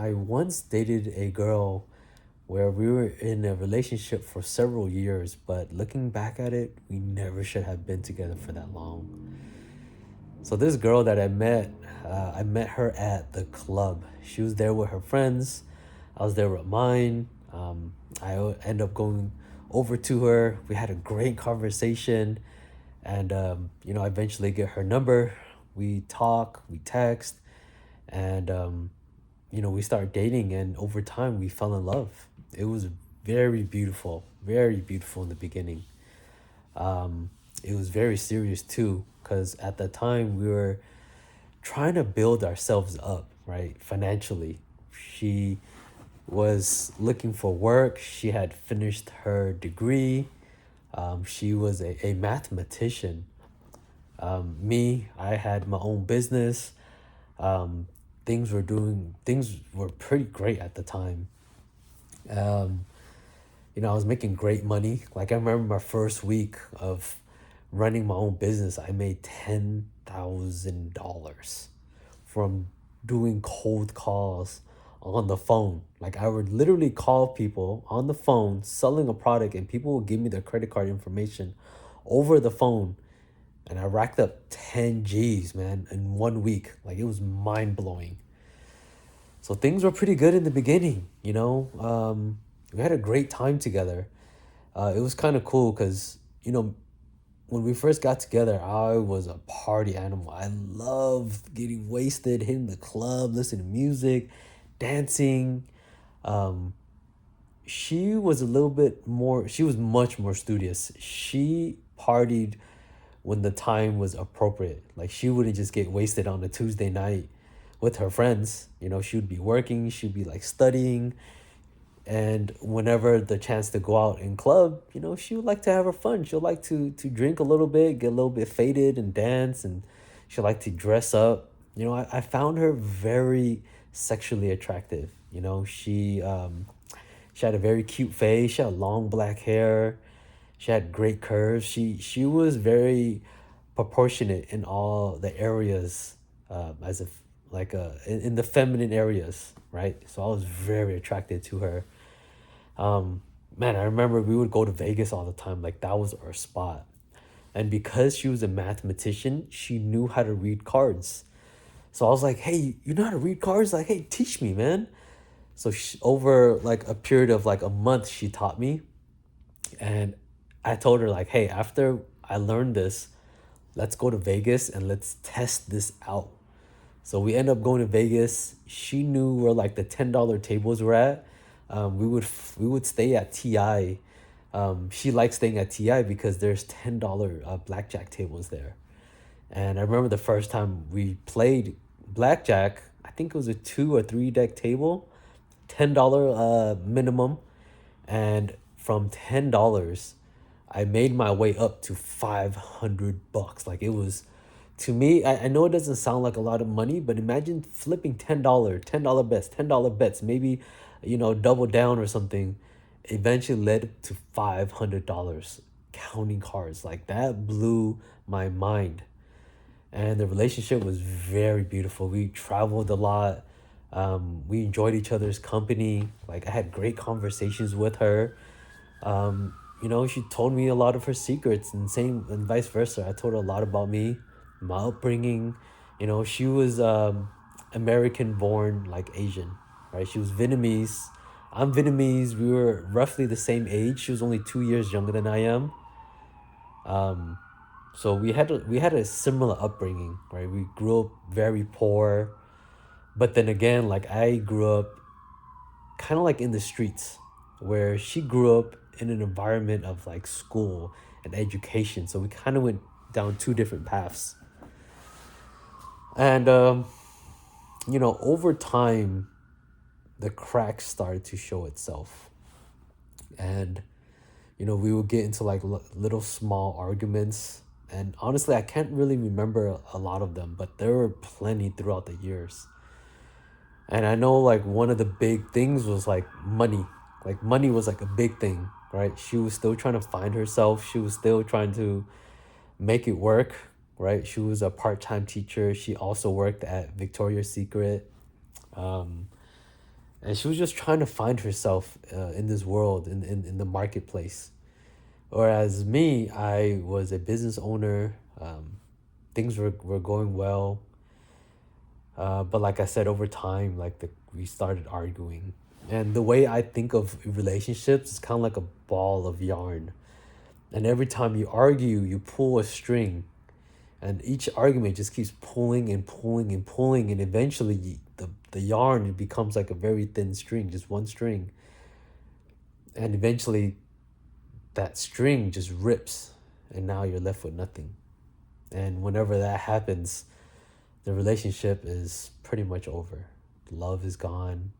I once dated a girl where we were in a relationship for several years, but looking back at it, we never should have been together for that long. So this girl that I met her at the club. She was there with her friends. I was there with mine. End up going over to her. We had a great conversation, and I eventually get her number. We talk, we text, and we started dating, and over time we fell in love. It was very beautiful in the beginning. um, it was very serious too, because at the time we were trying to build ourselves up, right, financially. She was looking for work. She had finished her degree. She was a mathematician. Me, I had my own business. um, things were pretty great at the time. um, I was making great money. Like, I remember my first week of running my own business, I made $10,000 from doing cold calls on the phone. Like, I would literally call people on the phone selling a product, and people would give me their credit card information over the phone. And I racked up 10 G's, man, in 1 week. Like, it was mind blowing. So things were pretty good in the beginning, you know? We had a great time together. It was kind of cool because, when we first got together, I was a party animal. I loved getting wasted, hitting the club, listening to music, dancing. Um, she was much more studious. She partied when the time was appropriate. Like, she wouldn't just get wasted on a Tuesday night with her friends. She would be working, she'd be like studying, and whenever the chance to go out and club, she would like to have her fun. She'll like to drink a little bit, get a little bit faded and dance, and she'll like to dress up. I found her very sexually attractive. She had a very cute face. She had long black hair. She had great curves. She was very proportionate in all the areas, as if like in the feminine areas, right? So I was very attracted to her. um Man, I remember we would go to Vegas all the time. Like, that was our spot. And because she was a mathematician, she knew how to read cards. So I was like, hey, you know how to read cards? Like, hey, teach me, man. So over like a period of like a month, she taught me. And I told her, like, hey, after I learned this, let's go to Vegas and let's test this out. So we end up going to Vegas. She knew where like the $10 tables were at. We would stay at TI. She likes staying at TI because there's $10 blackjack tables there. And I remember the first time we played blackjack. I think it was a 2 or 3 deck table, $10 minimum, and from $10, I made my way up to $500. Like, it was, to me, I know it doesn't sound like a lot of money, but imagine flipping $10 bets, $10 bets, maybe, double down or something. Eventually led to $500 counting cards. Like, that blew my mind. And the relationship was very beautiful. We traveled a lot. We enjoyed each other's company. Like, I had great conversations with her. She told me a lot of her secrets, and same and vice versa. I told her a lot about me, my upbringing. She was American born, like Asian, right? She was Vietnamese. I'm Vietnamese. We were roughly the same age. She was only 2 years younger than I am. Um, so we had a similar upbringing, right? We grew up very poor, but then again, like, I grew up kind of like in the streets, where she grew up in an environment of like school and education. So we kind of went down two different paths. And over time, the cracks started to show itself. And we would get into like little small arguments. And honestly, I can't really remember a lot of them, but there were plenty throughout the years. And I know, like, one of the big things was like money. Like, money was like a big thing, right? She was still trying to find herself. She was still trying to make it work, right? She was a part-time teacher. She also worked at Victoria's Secret. Um, and she was just trying to find herself in this world, in the marketplace. Whereas me, I was a business owner. Things were going well, but like I said, over time, we started arguing. And the way I think of relationships is kind of like a ball of yarn. And every time you argue, you pull a string, and each argument just keeps pulling and pulling and pulling, and eventually the yarn becomes like a very thin string, just one string. And eventually that string just rips, and now you're left with nothing. And whenever that happens, the relationship is pretty much over. Love is gone.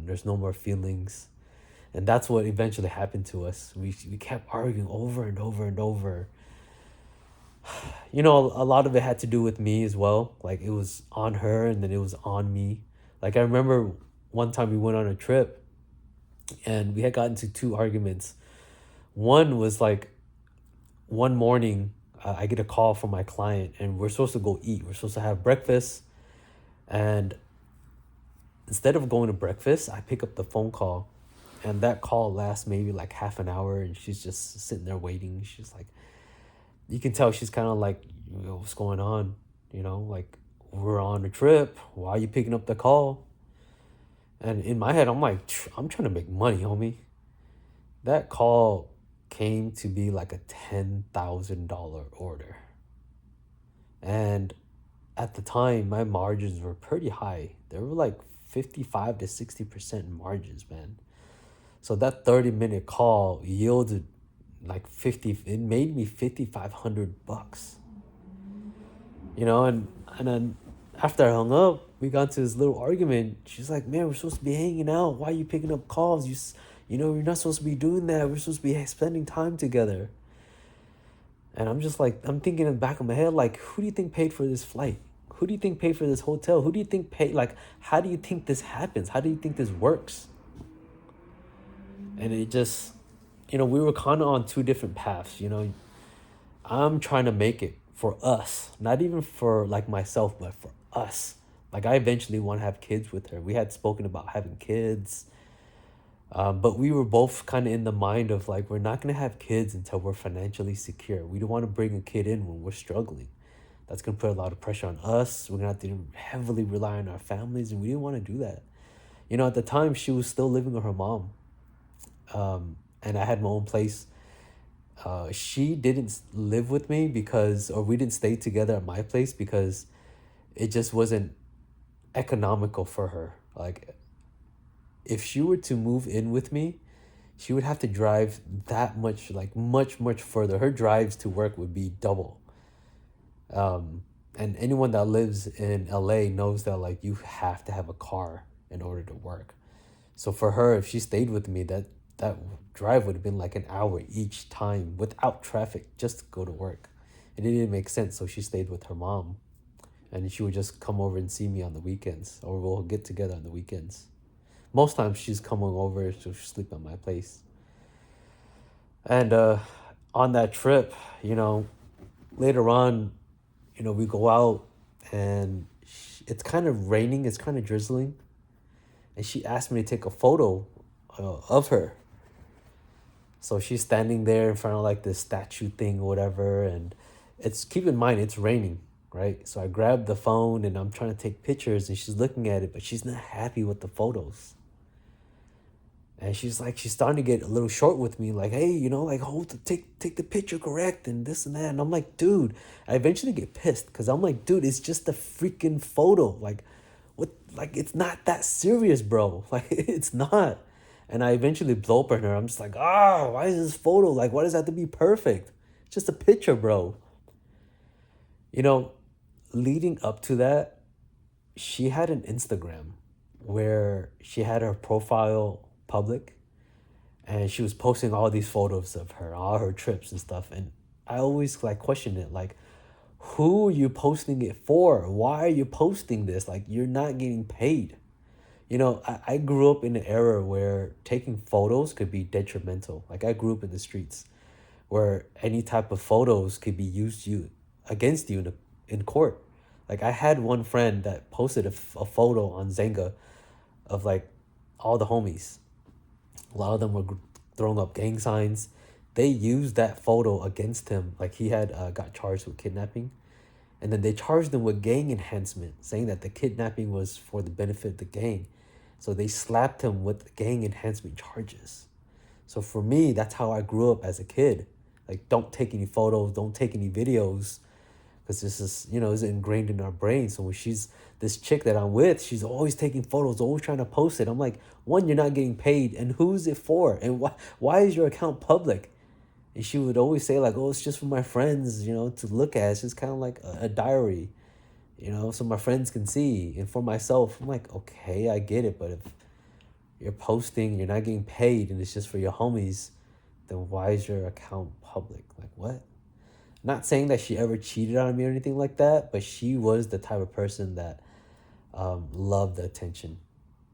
There's no more feelings. And that's what eventually happened to us. We kept arguing over and over and over. You know, a lot of it had to do with me as well. Like, it was on her and then it was on me. Like, I remember one time we went on a trip and we had gotten into two arguments. One was like, one morning, I get a call from my client and we're supposed to go eat. We're supposed to have breakfast. And instead of going to breakfast, I pick up the phone call. And that call lasts maybe like half an hour. And she's just sitting there waiting. She's like, you can tell she's kind of like, what's going on? You know, like, we're on a trip. Why are you picking up the call? And in my head, I'm like, I'm trying to make money, homie. That call came to be like a $10,000 order. And at the time, my margins were pretty high. They were like 55 to 60% margins, man. So that 30-minute call yielded like 50, it made me $5,500. You know, and then after I hung up, we got into this little argument. She's like, "Man, we're supposed to be hanging out. Why are you picking up calls? You know, you're not supposed to be doing that. We're supposed to be spending time together." And I'm just like, I'm thinking in the back of my head, like, who do you think paid for this flight? Who do you think paid for this hotel? Who do you think paid? Like, how do you think this happens? How do you think this works? And it just, you know, we were kind of on two different paths. You know, I'm trying to make it for us, not even for like myself, but for us. Like, I eventually want to have kids with her. We had spoken about having kids, but we were both kind of in the mind of like, we're not going to have kids until we're financially secure. We don't want to bring a kid in when we're struggling. That's going to put a lot of pressure on us. We're going to have to heavily rely on our families, and we didn't want to do that. You know, at the time, she was still living with her mom, and I had my own place. She didn't live with me or we didn't stay together at my place because it just wasn't economical for her. Like, if she were to move in with me, she would have to drive that much, like much, much further. Her drives to work would be double. And anyone that lives in LA knows that like you have to have a car in order to work. So for her, if she stayed with me, that drive would have been like an hour each time without traffic just to go to work. It didn't make sense, so she stayed with her mom. And she would just come over and see me on the weekends, or we'll get together on the weekends. Most times she's coming over to sleep at my place. And on that trip, you know, later on, you know, we go out and it's kind of raining, it's kind of drizzling. And she asked me to take a photo of her. So she's standing there in front of like this statue thing or whatever. And keep in mind, it's raining, right? So I grabbed the phone and I'm trying to take pictures and she's looking at it, but she's not happy with the photos. And she's starting to get a little short with me, like, hey, you know, like, take the picture correct and this and that. And I'm like, dude, I eventually get pissed because I'm like, dude, it's just a freaking photo. Like, what? Like, it's not that serious, bro. Like, it's not. And I eventually blow up on her. I'm just like, why is this photo? Like, why does it have to be perfect? It's just a picture, bro. You know, leading up to that, she had an Instagram where she had her profile public and she was posting all these photos of her, all her trips and stuff. And I always like question it, like, who are you posting it for? Why are you posting this? Like, you're not getting paid. You know, I grew up in an era where taking photos could be detrimental. Like, I grew up in the streets where any type of photos could be used against you in court. Like, I had one friend that posted a photo on Zanga of like all the homies. A lot of them were throwing up gang signs. They used that photo against him. Like he had got charged with kidnapping. And then they charged him with gang enhancement, saying that the kidnapping was for the benefit of the gang. So they slapped him with gang enhancement charges. So for me, that's how I grew up as a kid. Like, don't take any photos, don't take any videos, because this is, is ingrained in our brain. So when she's this chick that I'm with, she's always taking photos, always trying to post it. I'm like, one, you're not getting paid, and who's it for? And why is your account public? And she would always say like, oh, it's just for my friends, to look at. It's just kind of like a diary, so my friends can see. And for myself, I'm like, okay, I get it, but if you're posting, you're not getting paid, and it's just for your homies, then why is your account public? Like, what? Not saying that she ever cheated on me or anything like that, but she was the type of person that loved the attention.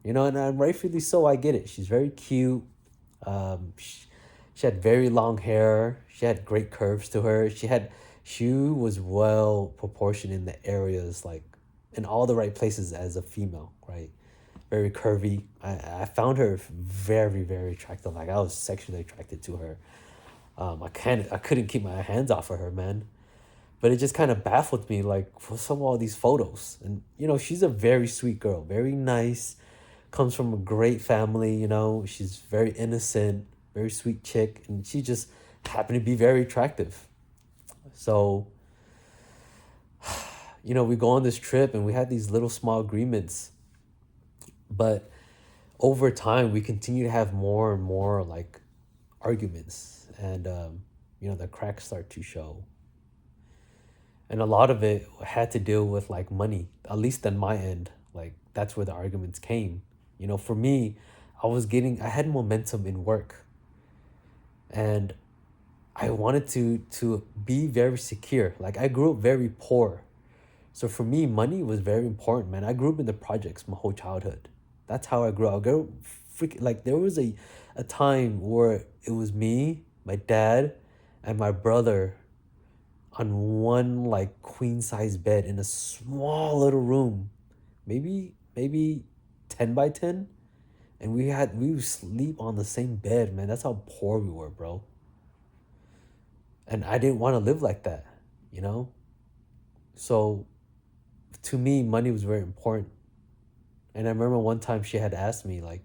And rightfully so, I get it. She's very cute. She had very long hair. She had great curves to her. She was well proportioned in the areas, like in all the right places as a female, right? Very curvy. I found her very, very attractive. Like I was sexually attracted to her. I couldn't keep my hands off of her, man. But it just kind of baffled me, like for some of all these photos. And she's a very sweet girl, very nice, comes from a great family. She's very innocent, very sweet chick, and she just happened to be very attractive. So, we go on this trip and we had these little small agreements, but over time we continue to have more and more like arguments, and the cracks start to show. And a lot of it had to deal with like money, at least on my end. Like that's where the arguments came. For me, I had momentum in work, and I wanted to be very secure. Like I grew up very poor. So for me, money was very important, man. I grew up in the projects my whole childhood. That's how I grew up. I grew up freaking like there was a time where it was me, my dad, and my brother on one like queen size bed in a small little room, maybe 10 by 10, and we would sleep on the same bed, man. That's how poor we were, bro. And I didn't want to live like that, you know? So to me, money was very important. And I remember one time she had asked me, like,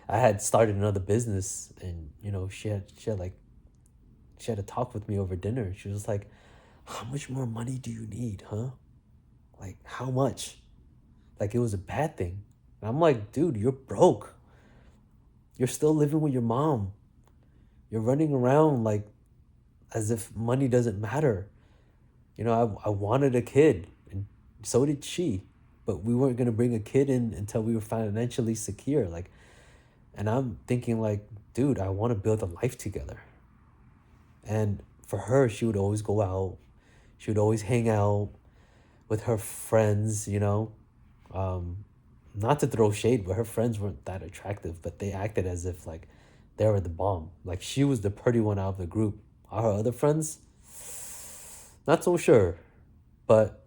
I had started another business, and she had to talk with me over dinner. She was like, how much more money do you need, huh? Like, how much? Like, it was a bad thing. And I'm like, dude, you're broke. You're still living with your mom. You're running around like as if money doesn't matter. I wanted a kid, and so did she. But we weren't gonna bring a kid in until we were financially secure. Like, and I'm thinking like, dude, I want to build a life together. And for her, she would always go out. She would always hang out with her friends. Um, Not to throw shade, but her friends weren't that attractive, but they acted as if like they were the bomb. Like she was the pretty one out of the group. All her other friends, not so sure. But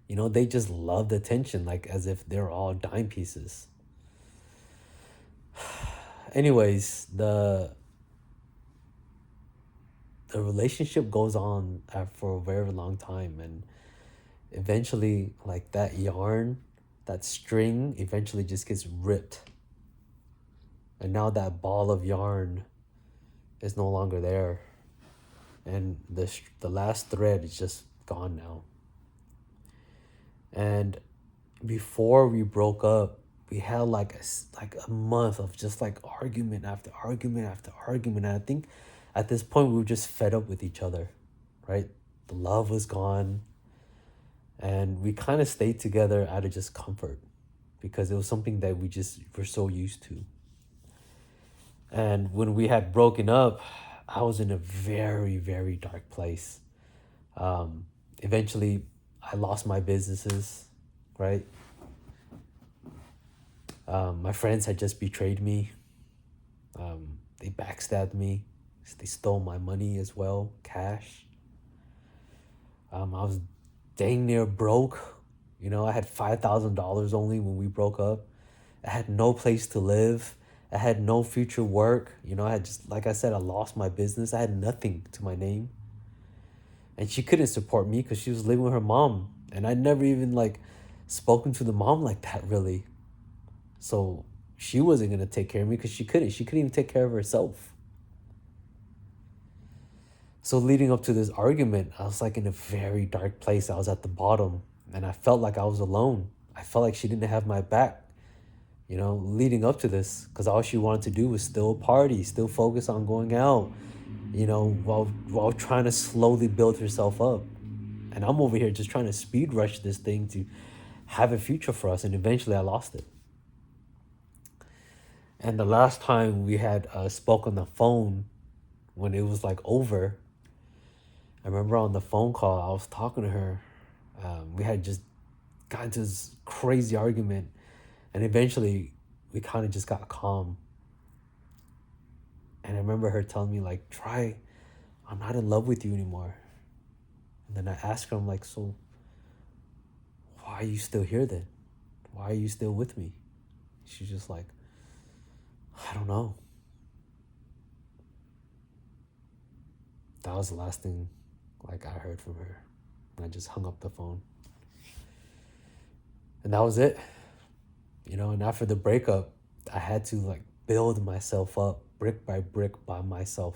they just loved attention, like as if they're all dime pieces. Anyways, the relationship goes on for a very long time, and eventually like that yarn, that string eventually just gets ripped, and now that ball of yarn is no longer there, and the last thread is just gone now. And before we broke up, we had like a month of just like argument after argument after argument, and I think at this point we were just fed up with each other, right? The love was gone, and we kind of stayed together out of just comfort, because it was something that we just were so used to. And when we had broken up, I was in a very, very dark place. Eventually, I lost my businesses, right? My friends had just betrayed me. They backstabbed me. They stole my money as well, cash. I was dang near broke. I had $5,000 only when we broke up. I had no place to live. I had no future work. You know, I had just, like I said, I lost my business. I had nothing to my name. And she couldn't support me because she was living with her mom. And I never even like spoken to the mom like that really. So she wasn't gonna take care of me because she couldn't. She couldn't even take care of herself. So leading up to this argument, I was like in a very dark place. I was at the bottom and I felt like I was alone. I felt like she didn't have my back, you know, leading up to this, because all she wanted to do was still party, still focus on going out, you know, while trying to slowly build herself up. And I'm over here just trying to speed rush this thing to have a future for us. And eventually I lost it. And the last time we had spoke on the phone when it was like over, I remember on the phone call, I was talking to her. We had just got into this crazy argument. And eventually we kind of just got calm. And I remember her telling me, like, try, I'm not in love with you anymore. And then I asked her, I'm like, so why are you still here then? Why are you still with me? She's just like, I don't know. That was the last thing like I heard from her. And I just hung up the phone. And that was it. You know, and after the breakup, I had to like build myself up brick by brick by myself.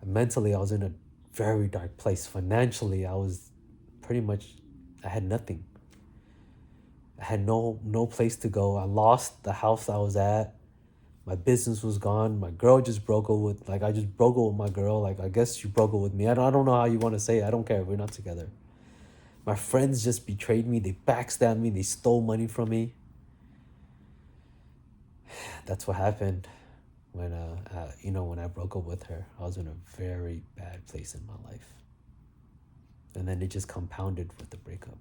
And mentally, I was in a very dark place. Financially, I was pretty much, I had nothing. I had no place to go. I lost the house I was at. My business was gone. My girl just broke up with, like, I just broke up with my girl. Like, I guess she broke up with me. I don't know how you want to say it. I don't care. We're not together. My friends just betrayed me. They backstabbed me. They stole money from me. That's what happened when, you know, when I broke up with her. I was in a very bad place in my life. And then it just compounded with the breakup.